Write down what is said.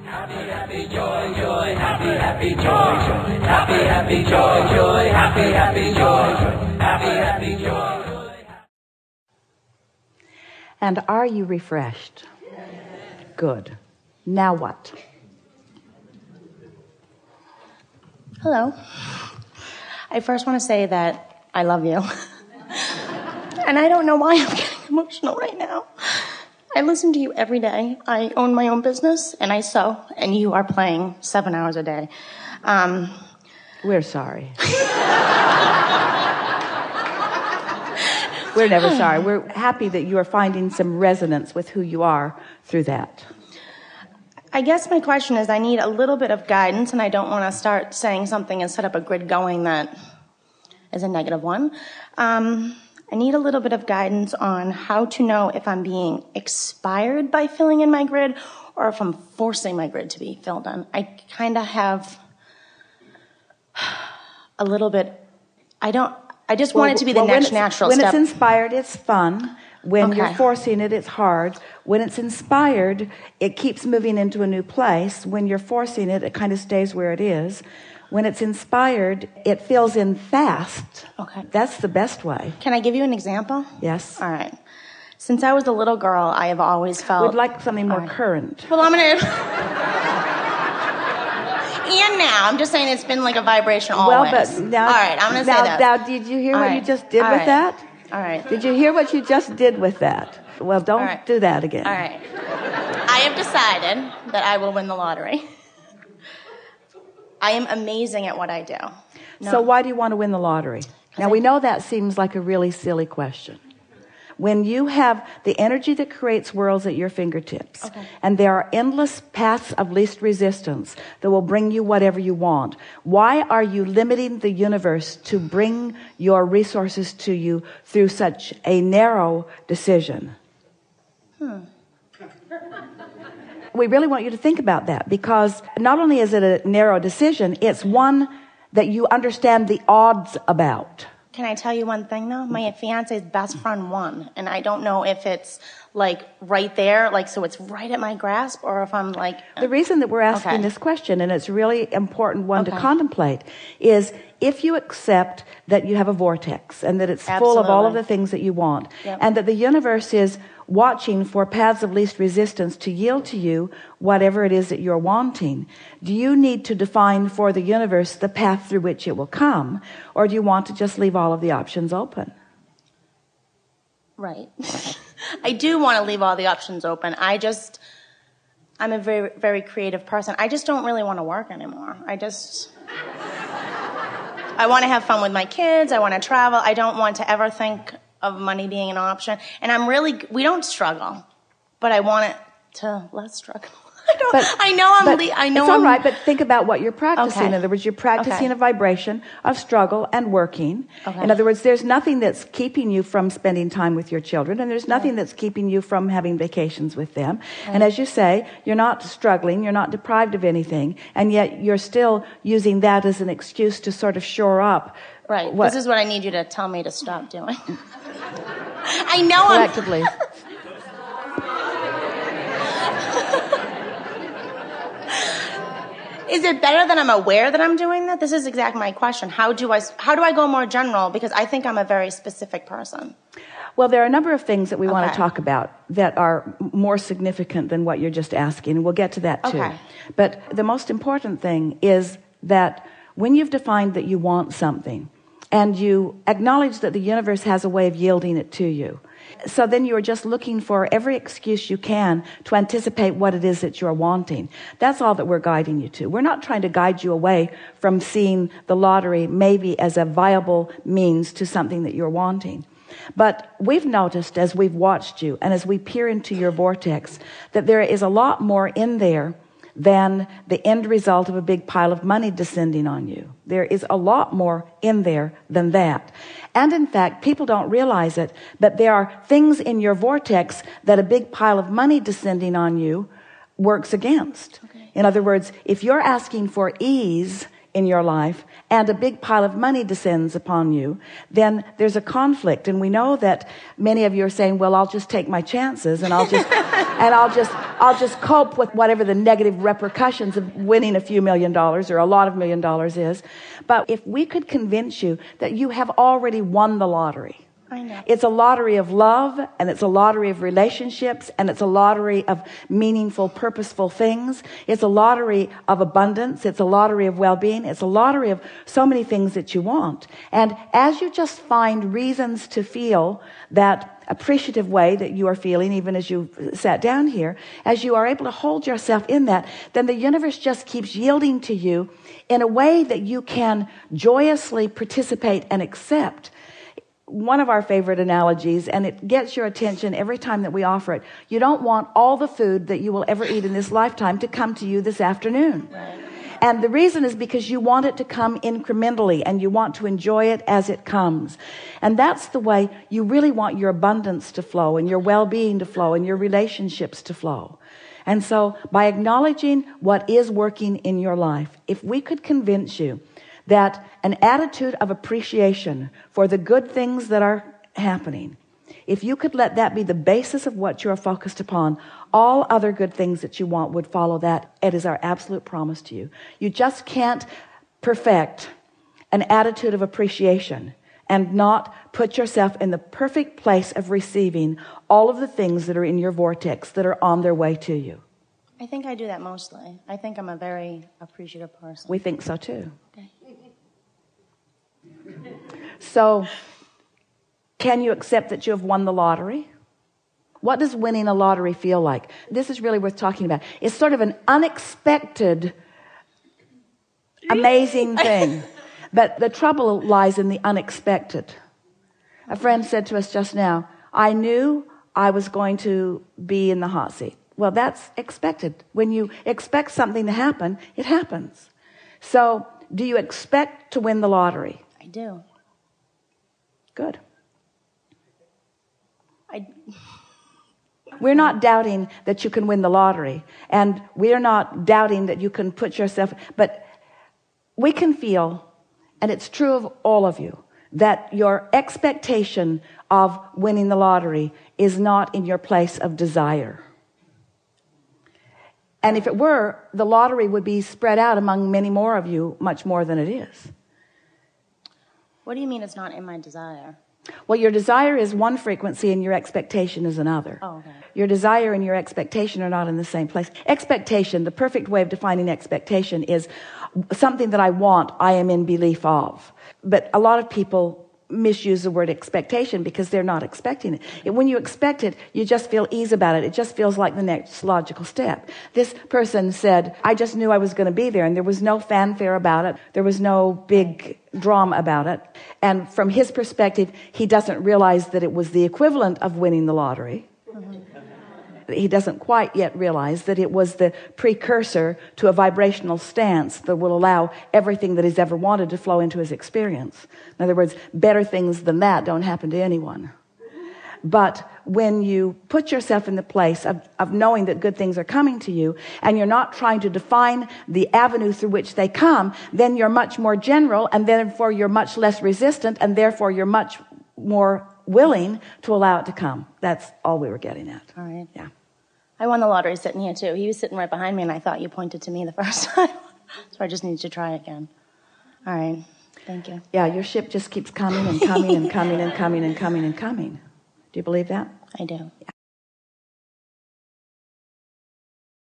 Happy, happy, joy, joy, happy, happy, joy, joy, happy, happy, joy, joy, happy, happy, joy, joy, happy, happy, joy, joy. And are you refreshed? Good. Now what? Hello. I first want to say that I love you. And I don't know why I'm getting emotional right now. I listen to you every day. I own my own business, and I sew, and you are playing 7 hours a day. We're sorry. We're never sorry. We're happy that you are finding some resonance with who you are through that. I guess my question is, I need a little bit of guidance, and I don't want to start saying something and set up a grid going that is a negative one. I need a little bit of guidance on how to know if I'm being inspired by filling in my grid or if I'm forcing my grid to be filled in. I kind of have a little bit, I just want it to be the next natural step. When it's inspired, it's fun. When you're forcing it, it's hard. When it's inspired, it keeps moving into a new place. When you're forcing it, it kind of stays where it is. When it's inspired, it fills in fast. Okay. That's the best way. Can I give you an example? Yes. All right. Since I was a little girl, I have always felt... We'd like something more current. Well, I'm going to... And now, I'm just saying it's been like a vibration always. Well, but now... All right, I'm going to say that. Now, did you hear what you just did with that? All right. Did you hear what you just did with that? Well, don't do that again. All right. I have decided that I will win the lottery. I am amazing at what I do. No. So why do you want to win the lottery? Now, we know that seems like a really silly question. When you have the energy that creates worlds at your fingertips, and there are endless paths of least resistance that will bring you whatever you want, why are you limiting the universe to bring your resources to you through such a narrow decision? We really want you to think about that, because not only is it a narrow decision, it's one that you understand the odds about. Can I tell you one thing, though? My fiance's best friend won, and I don't know if it's, like, right there, like, so it's right at my grasp, or if I'm, like... The reason that we're asking this question, and it's a really important one to contemplate, is if you accept that you have a vortex, and that it's full of all of the things that you want, and that the universe is watching for paths of least resistance to yield to you whatever it is that you're wanting, do you need to define for the universe the path through which it will come, or do you want to just leave all of the options open? Right. I do want to leave all the options open. I'm a very, very creative person. I just don't really want to work anymore. I want to have fun with my kids. I want to travel. I don't want to ever think of money being an option. And we don't struggle, but I want it to less struggle. I know it's all right, but think about what you're practicing. In other words, you're practicing a vibration of struggle and working. In other words, there's nothing that's keeping you from spending time with your children, and there's nothing that's keeping you from having vacations with them. And as you say, you're not struggling, you're not deprived of anything, and yet you're still using that as an excuse to sort of shore up. Right. This is what I need you to tell me to stop doing. I know collectively. Is it better that I'm aware that I'm doing that? This is exactly my question. How do I go more general? Because I think I'm a very specific person. Well, there are a number of things that we want to talk about that are more significant than what you're just asking, and we'll get to that too. But the most important thing is that when you've defined that you want something, and you acknowledge that the universe has a way of yielding it to you, so then you're just looking for every excuse you can to anticipate what it is that you're wanting. That's all that we're guiding you to. We're not trying to guide you away from seeing the lottery maybe as a viable means to something that you're wanting. But we've noticed as we've watched you and as we peer into your vortex that there is a lot more in there than the end result of a big pile of money descending on you. There is a lot more in there than that. And in fact, people don't realize it, but there are things in your vortex that a big pile of money descending on you works against. In other words, if you're asking for ease in your life and a big pile of money descends upon you, then there's a conflict. And we know that many of you are saying, well, I'll just take my chances and I'll just and I'll just cope with whatever the negative repercussions of winning a few $1 million or a lot of $1 million is. But if we could convince you that you have already won the lottery, I know. it's a lottery of love, and it's a lottery of relationships, and it's a lottery of meaningful, purposeful things. It's a lottery of abundance. It's a lottery of well-being. It's a lottery of so many things that you want. And as you just find reasons to feel that appreciative way that you are feeling, even as you sat down here, as you are able to hold yourself in that, then the universe just keeps yielding to you in a way that you can joyously participate and accept. One of our favorite analogies, and it gets your attention every time that we offer it. You don't want all the food that you will ever eat in this lifetime to come to you this afternoon. Right. And the reason is because you want it to come incrementally, and you want to enjoy it as it comes. And that's the way you really want your abundance to flow, and your well-being to flow, and your relationships to flow. And so by acknowledging what is working in your life, if we could convince you that an attitude of appreciation for the good things that are happening, if you could let that be the basis of what you're focused upon, all other good things that you want would follow that. It is our absolute promise to you. You just can't perfect an attitude of appreciation and not put yourself in the perfect place of receiving all of the things that are in your vortex that are on their way to you. I think I do that mostly. I think I'm a very appreciative person. We think so too. Okay. So, can you accept that you have won the lottery? What does winning a lottery feel like? This is really worth talking about. It's sort of an unexpected, amazing thing. But the trouble lies in the unexpected. A friend said to us just now, I knew I was going to be in the hot seat. Well, that's expected. When you expect something to happen, it happens. So, do you expect to win the lottery? I do. Good. We're not doubting that you can win the lottery, and we're not doubting that you can put yourself, but we can feel, and it's true of all of you, that your expectation of winning the lottery is not in your place of desire. And if it were, the lottery would be spread out among many more of you, much more than it is. What do you mean it's not in my desire? Well, your desire is one frequency and your expectation is another. Oh, okay. Your desire and your expectation are not in the same place. Expectation, the perfect way of defining expectation is something that I want, I am in belief of. But a lot of people misuse the word expectation because they're not expecting it. When you expect it, you just feel ease about it. It just feels like the next logical step. This person said, I just knew I was going to be there, and there was no fanfare about it. There was no big drama about it. And from his perspective, he doesn't realize that it was the equivalent of winning the lottery. He doesn't quite yet realize that it was the precursor to a vibrational stance that will allow everything that he's ever wanted to flow into his experience. In other words, better things than that don't happen to anyone. But when you put yourself in the place of knowing that good things are coming to you, and you're not trying to define the avenue through which they come, then you're much more general, and therefore you're much less resistant, and therefore you're much more willing to allow it to come. That's all we were getting at. All right. Yeah. I won the lottery sitting here, too. He was sitting right behind me, and I thought you pointed to me the first time. So I just needed to try again. All right. Thank you. Yeah, your ship just keeps coming and coming and coming and coming and coming and coming. Do you believe that? I do.